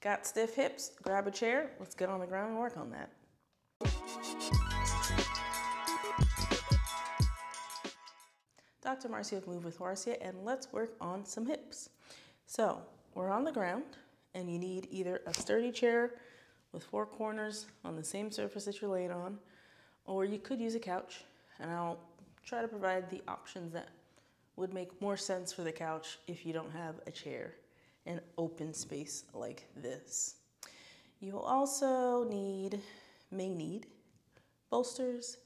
Got stiff hips? Grab a chair. Let's get on the ground and work on that. Dr. Marcia with Move with Marcia, and let's work on some hips. So we're on the ground, and you need either a sturdy chair with 4 corners on the same surface that you're laying on, or you could use a couch, and I'll try to provide the options that would make more sense for the couch if you don't have a chair in open space like this. You'll also may need bolsters,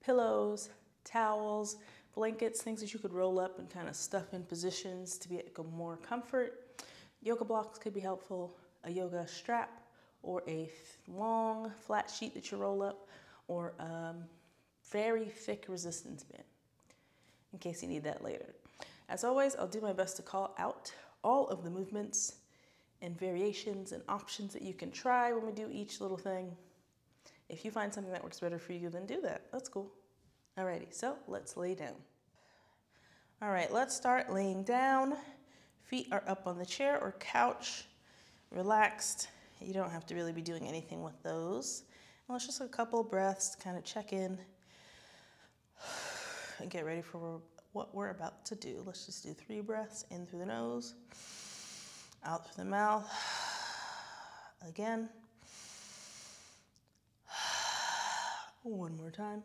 pillows, towels, blankets, things that you could roll up and kind of stuff in positions to get more comfort. Yoga blocks could be helpful, a yoga strap, or a long flat sheet that you roll up, or very thick resistance band in case you need that later. As always, I'll do my best to call out all of the movements and variations and options that you can try when we do each little thing. If you find something that works better for you, then do that. That's cool. Alrighty, so let's lay down. All right, let's start laying down. Feet are up on the chair or couch, relaxed. You don't have to really be doing anything with those. And let's just a couple breaths to kind of check in and get ready for what we're about to do. Let's just do 3 breaths, in through the nose, out through the mouth. Again. One more time.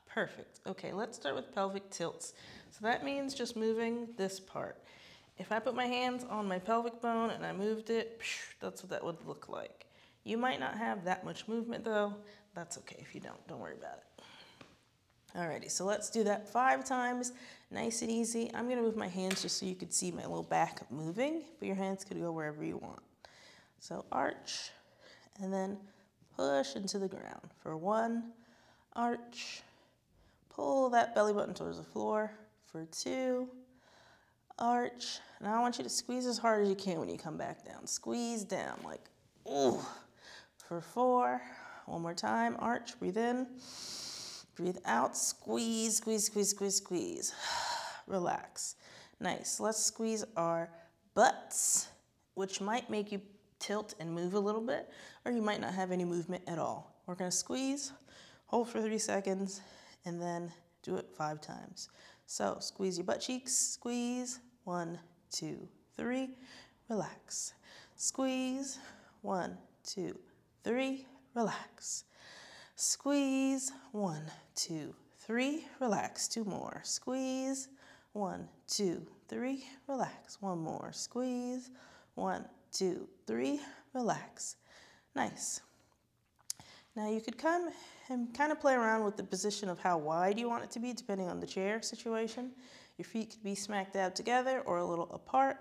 Perfect. Okay, let's start with pelvic tilts. So that means just moving this part. If I put my hands on my pelvic bone and I moved it, that's what that would look like. You might not have that much movement though. That's okay if you don't worry about it. Alrighty, so let's do that 5 times, nice and easy. I'm gonna move my hands just so you could see my little back moving, but your hands could go wherever you want. So arch, and then push into the ground. For 1, arch, pull that belly button towards the floor. For 2, arch. Now I want you to squeeze as hard as you can when you come back down. Squeeze down, like, ooh. For 4, one more time, arch, breathe in. Breathe out, squeeze, squeeze, squeeze, squeeze, squeeze. Relax. Nice. Let's squeeze our butts, which might make you tilt and move a little bit, or you might not have any movement at all. We're going to squeeze, hold for 3 seconds, and then do it 5 times. So squeeze your butt cheeks, squeeze, 1, 2, 3, relax. Squeeze, 1, 2, 3, relax. Squeeze, 1, 2, 3, relax. 2 more. Squeeze, 1, 2, 3, relax. 1 more. Squeeze, 1, 2, 3, relax. Nice. Now you could come and kind of play around with the position of how wide you want it to be depending on the chair situation. Your feet could be smack dab together or a little apart,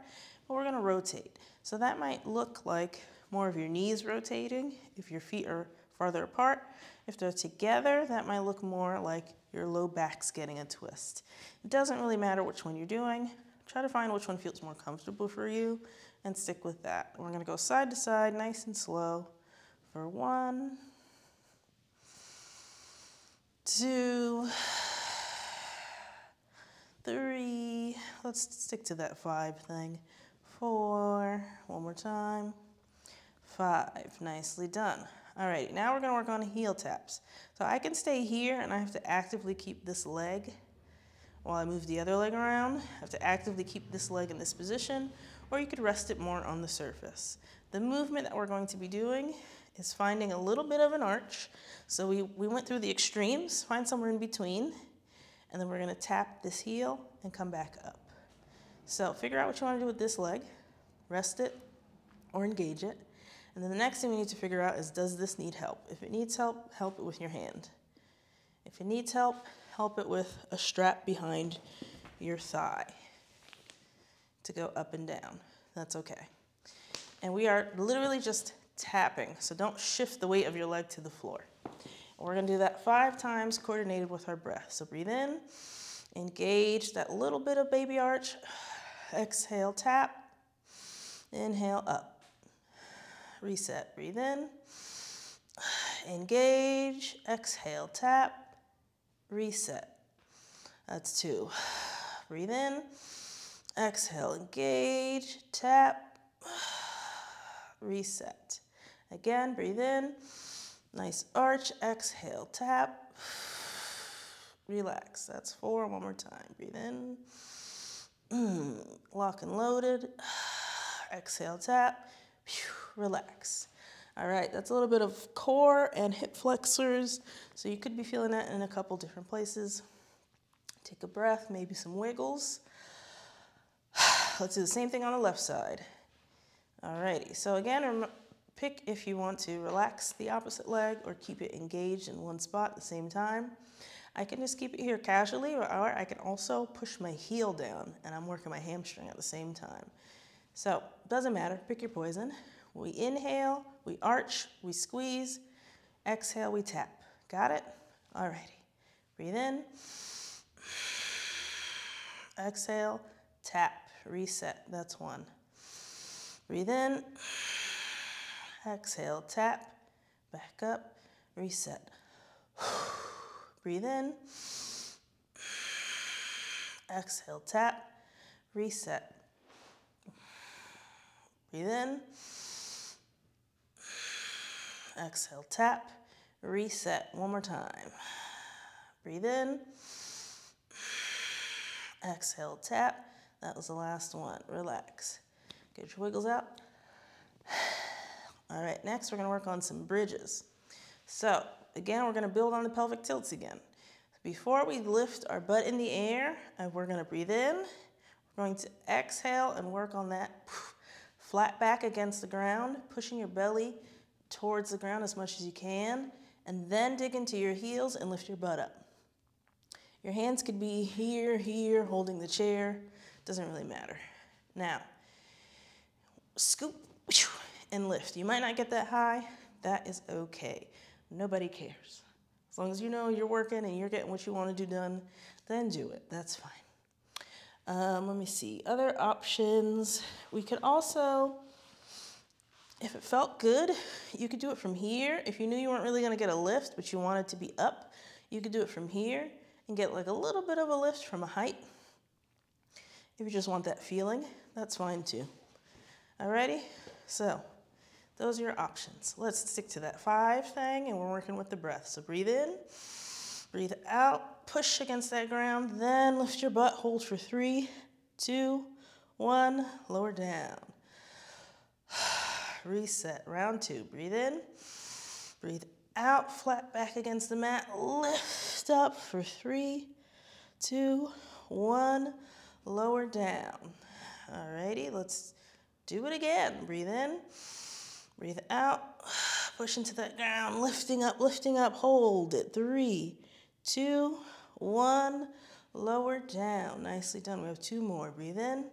but we're gonna rotate. So that might look like more of your knees rotating if your feet are farther apart. If they're together, that might look more like your low back's getting a twist. It doesn't really matter which one you're doing. Try to find which one feels more comfortable for you and stick with that. We're gonna go side to side, nice and slow. For 1, 2, 3, let's stick to that 5 thing. 4, one more time. 5, nicely done. All right, now we're gonna work on heel taps. So I can stay here and I have to actively keep this leg while I move the other leg around. I have to actively keep this leg in this position, or you could rest it more on the surface. The movement that we're going to be doing is finding a little bit of an arch. So we went through the extremes, find somewhere in between, and then we're gonna tap this heel and come back up. So figure out what you wanna do with this leg, rest it or engage it. And then the next thing we need to figure out is, does this need help? If it needs help, help it with your hand. If it needs help, help it with a strap behind your thigh to go up and down. That's okay. And we are literally just tapping, so don't shift the weight of your leg to the floor. And we're gonna do that 5 times coordinated with our breath. So breathe in, engage that little bit of baby arch, exhale, tap, inhale, up. Reset, breathe in, engage, exhale, tap, reset. That's 2. Breathe in, Exhale, engage, tap, reset. Again, breathe in, nice arch, exhale, tap, relax. That's 4, one more time. Breathe in, lock and loaded, exhale, tap, relax. All right, that's a little bit of core and hip flexors, so you could be feeling that in a couple different places. Take a breath, maybe some wiggles. Let's do the same thing on the left side. Alrighty, so again, pick if you want to relax the opposite leg or keep it engaged in one spot at the same time. I can just keep it here casually, or I can also push my heel down and I'm working my hamstring at the same time. So, doesn't matter, pick your poison. We inhale, we arch, we squeeze, exhale, we tap. Got it? Alrighty, breathe in, exhale, tap, reset, that's 1. Breathe in, exhale, tap, back up, reset. Breathe in, exhale, tap, reset. Breathe in, exhale, tap, reset. One more time. Breathe in, exhale, tap. That was the last one. Relax. Get your wiggles out. All right, next we're gonna work on some bridges. So again, we're gonna build on the pelvic tilts again. Before we lift our butt in the air, we're gonna breathe in. We're going to exhale and work on that flat back against the ground, pushing your belly towards the ground as much as you can, and then dig into your heels and lift your butt up. Your hands could be here, holding the chair. Doesn't really matter. Now, scoop and lift. You might not get that high. That is okay. Nobody cares. As long as you know you're working and you're getting what you want to do done, then do it. That's fine. Let me see. Other options. We could also, if it felt good, you could do it from here. If you knew you weren't really going to get a lift, but you wanted to be up, you could do it from here and get like a little bit of a lift from a height. If you just want that feeling, that's fine too. Alrighty? So, those are your options. Let's stick to that 5 thing, and we're working with the breath. So breathe in, breathe out, push against that ground, then lift your butt, hold for 3, 2, 1, lower down. Reset, round 2. Breathe in, breathe out, flat back against the mat, lift up for 3, 2, 1, lower down. Alrighty, let's do it again. Breathe in, breathe out, push into that ground, lifting up, hold it. 3, 2, 1, lower down. Nicely done. We have 2 more. Breathe in,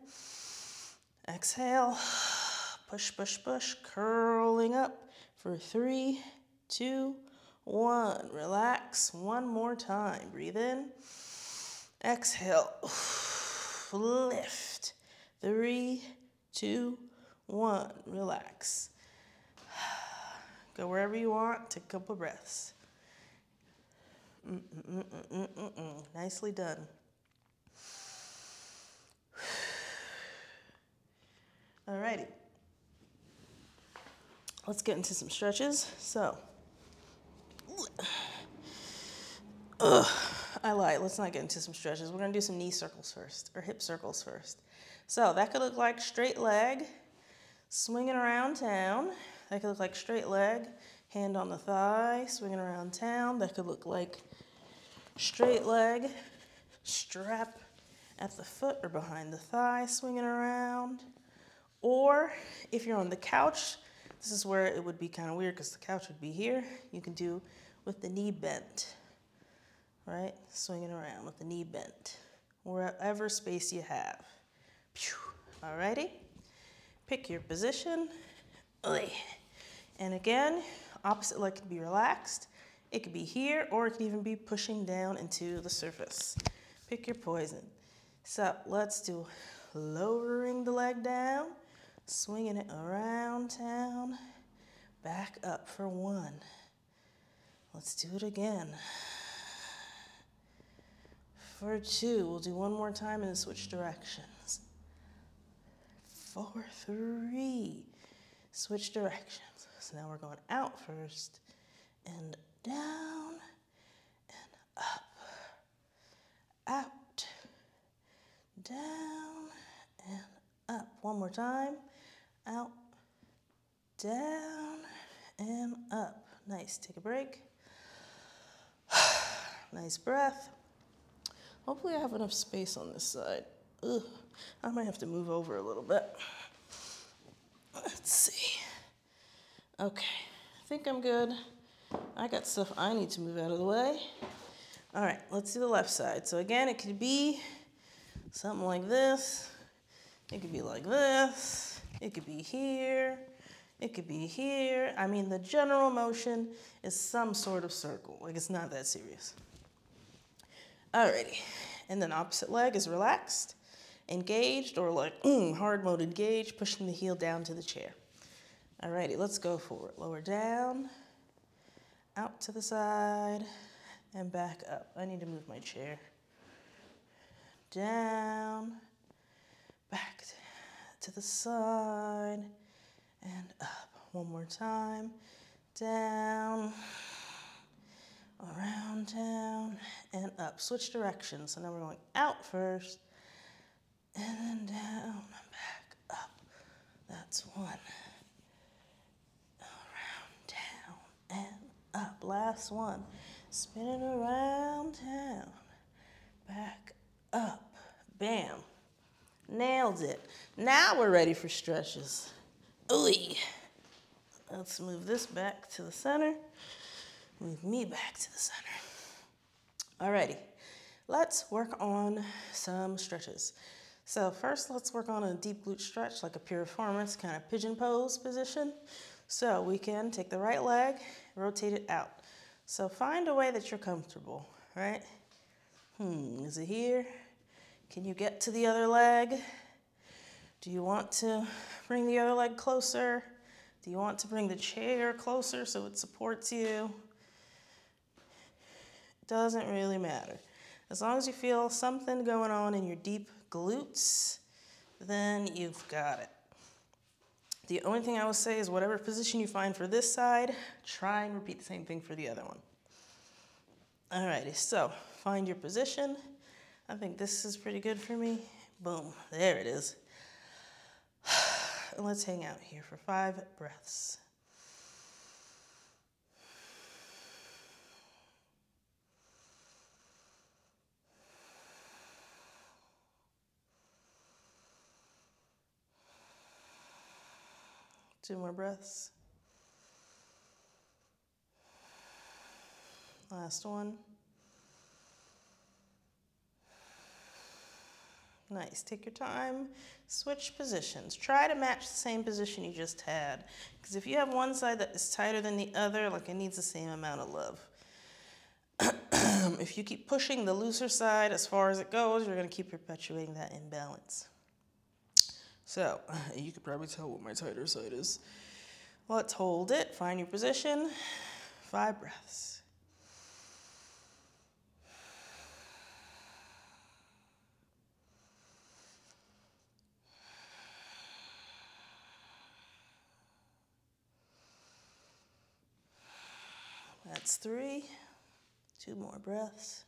exhale, push, push, push, curling up for 3, 2, 1. Relax. 1 more time. Breathe in, exhale, lift. 3, 2, 1. Relax. Go wherever you want. Take a couple breaths. Nicely done. Alrighty. Let's get into some stretches. So, I lied. Let's not get into some stretches. We're going to do some knee circles first, or hip circles first. So that could look like straight leg, swinging around town. That could look like straight leg, hand on the thigh, swinging around town. That could look like straight leg, strap at the foot or behind the thigh, swinging around. Or if you're on the couch, this is where it would be kind of weird because the couch would be here. You can do with the knee bent, right? Swinging around with the knee bent, wherever space you have. Alrighty, pick your position. And again, opposite leg can be relaxed. It could be here, or it could even be pushing down into the surface. Pick your poison. So let's do lowering the leg down, swinging it around town, back up for 1. Let's do it again. For 2, we'll do 1 more time and then switch directions. 4, 3. Switch directions. So now we're going out first and down and up, out, down and up. One more time. Out, down and up. Nice. Take a break. Nice breath. Hopefully I have enough space on this side. Ugh, I might have to move over a little bit. Let's see. Okay, I think I'm good. I got stuff I need to move out of the way. All right, let's do the left side. So again, it could be something like this. It could be like this. It could be here. It could be here. I mean, the general motion is some sort of circle. Like, it's not that serious. Alrighty, and then opposite leg is relaxed, engaged, or like hard mode engaged, pushing the heel down to the chair. Alrighty, let's go for it. Lower down, out to the side, and back up. I need to move my chair. Down, back to the side, and up. One more time. Down, around, down, and up. Switch directions. So now we're going out first, and then down, back up. That's 1. Around, down, and up. Last one. Spinning around, down, back up. Bam. Nailed it. Now we're ready for stretches. Ooh. Let's move this back to the center. Move me back to the center. Alrighty, let's work on some stretches. So first, let's work on a deep glute stretch, like a piriformis kind of pigeon pose position. So we can take the right leg, rotate it out. So find a way that you're comfortable, right? Is it here? Can you get to the other leg? Do you want to bring the other leg closer? Do you want to bring the chair closer so it supports you? Doesn't really matter. As long as you feel something going on in your deep glutes, then you've got it. The only thing I will say is whatever position you find for this side, try and repeat the same thing for the other one. Alrighty, so find your position. I think this is pretty good for me. Boom, there it is. And let's hang out here for 5 breaths. Two more breaths. Last one. Nice, take your time, switch positions. Try to match the same position you just had. Because if you have one side that is tighter than the other, like it needs the same amount of love. If you keep pushing the looser side as far as it goes, you're gonna keep perpetuating that imbalance. So, you could probably tell what my tighter side is. Let's hold it, find your position, 5 breaths. That's 3, 2 more breaths.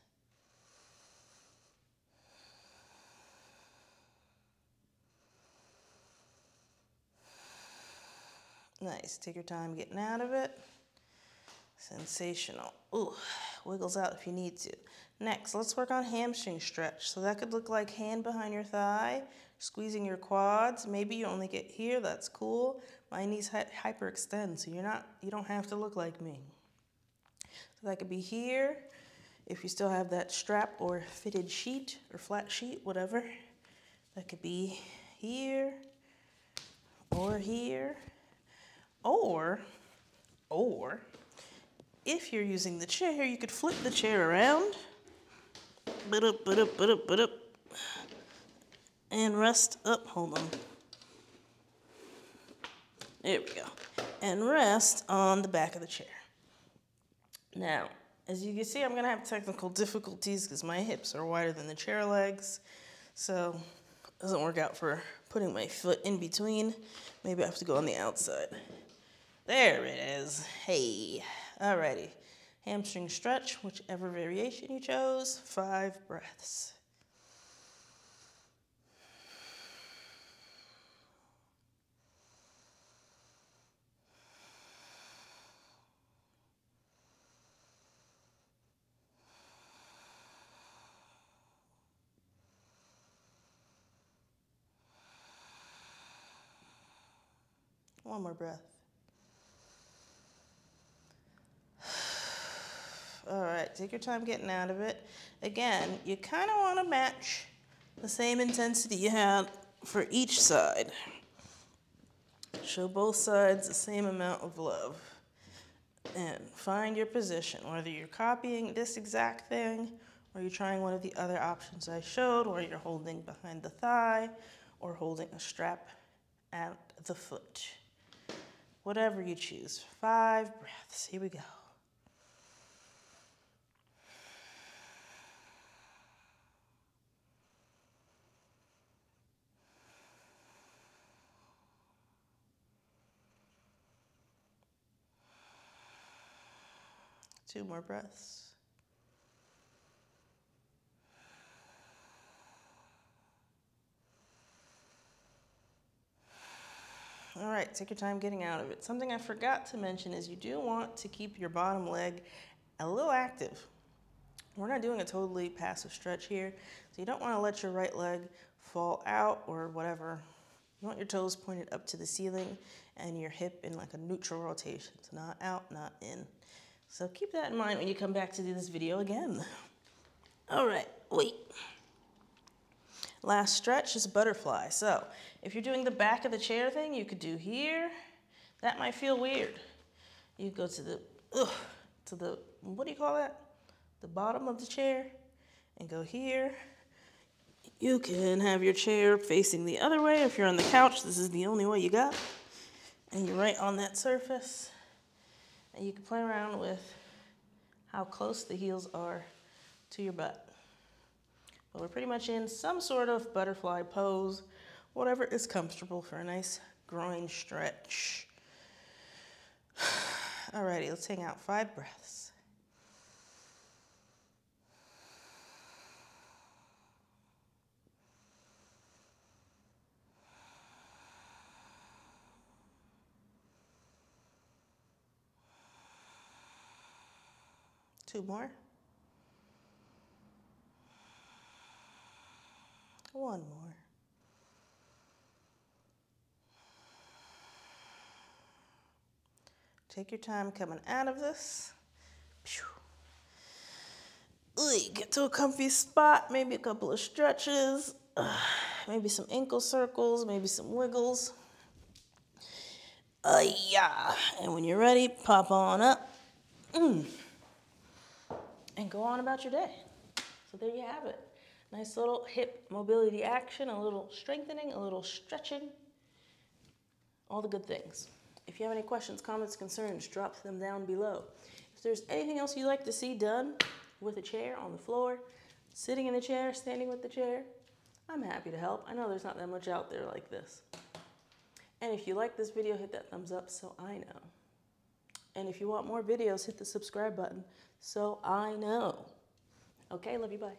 Nice, take your time getting out of it. Sensational. Ooh, wiggles out if you need to. Next, let's work on hamstring stretch. So that could look like hand behind your thigh, squeezing your quads. Maybe you only get here, that's cool. My knees hyperextend, so you don't have to look like me. So that could be here, if you still have that strap or fitted sheet or flat sheet, whatever. That could be here or here. Or if you're using the chair, you could flip the chair around, and rest up, hold on. There we go. And rest on the back of the chair. Now, as you can see, I'm gonna have technical difficulties because my hips are wider than the chair legs. So Doesn't work out for putting my foot in between. Maybe I have to go on the outside. There it is. Hey, alrighty. Hamstring stretch, whichever variation you chose, 5 breaths. One more breath. All right, take your time getting out of it. Again, you kind of want to match the same intensity you had for each side. Show both sides the same amount of love. And find your position, whether you're copying this exact thing or you're trying one of the other options I showed, where you're holding behind the thigh or holding a strap at the foot. Whatever you choose. 5 breaths. Here we go. Two more breaths. All right, take your time getting out of it. Something I forgot to mention is you do want to keep your bottom leg a little active. We're not doing a totally passive stretch here, so you don't want to let your right leg fall out or whatever. You want your toes pointed up to the ceiling and your hip in like a neutral rotation. It's not out, not in. So keep that in mind when you come back to do this video again. All right, wait. Last stretch is butterfly. So if you're doing the back of the chair thing, you could do here. That might feel weird. You go to the, what do you call that? The bottom of the chair and go here. You can have your chair facing the other way. If you're on the couch, this is the only way you got. And you're right on that surface. And you can play around with how close the heels are to your butt. But we're pretty much in some sort of butterfly pose, whatever is comfortable for a nice groin stretch. Alrighty, let's hang out 5 breaths. Two more. One more. Take your time coming out of this. Get to a comfy spot, maybe a couple of stretches, maybe some ankle circles, maybe some wiggles. Yeah. And when you're ready, pop on up. And go on about your day. So there you have it. Nice little hip mobility action, a little strengthening, a little stretching, all the good things. If you have any questions, comments, concerns, drop them down below. If there's anything else you'd like to see done with a chair on the floor, sitting in the chair, standing with the chair, I'm happy to help. I know there's not that much out there like this. And if you like this video, hit that thumbs up so I know. And if you want more videos, hit the subscribe button so I know. Okay, love you, bye.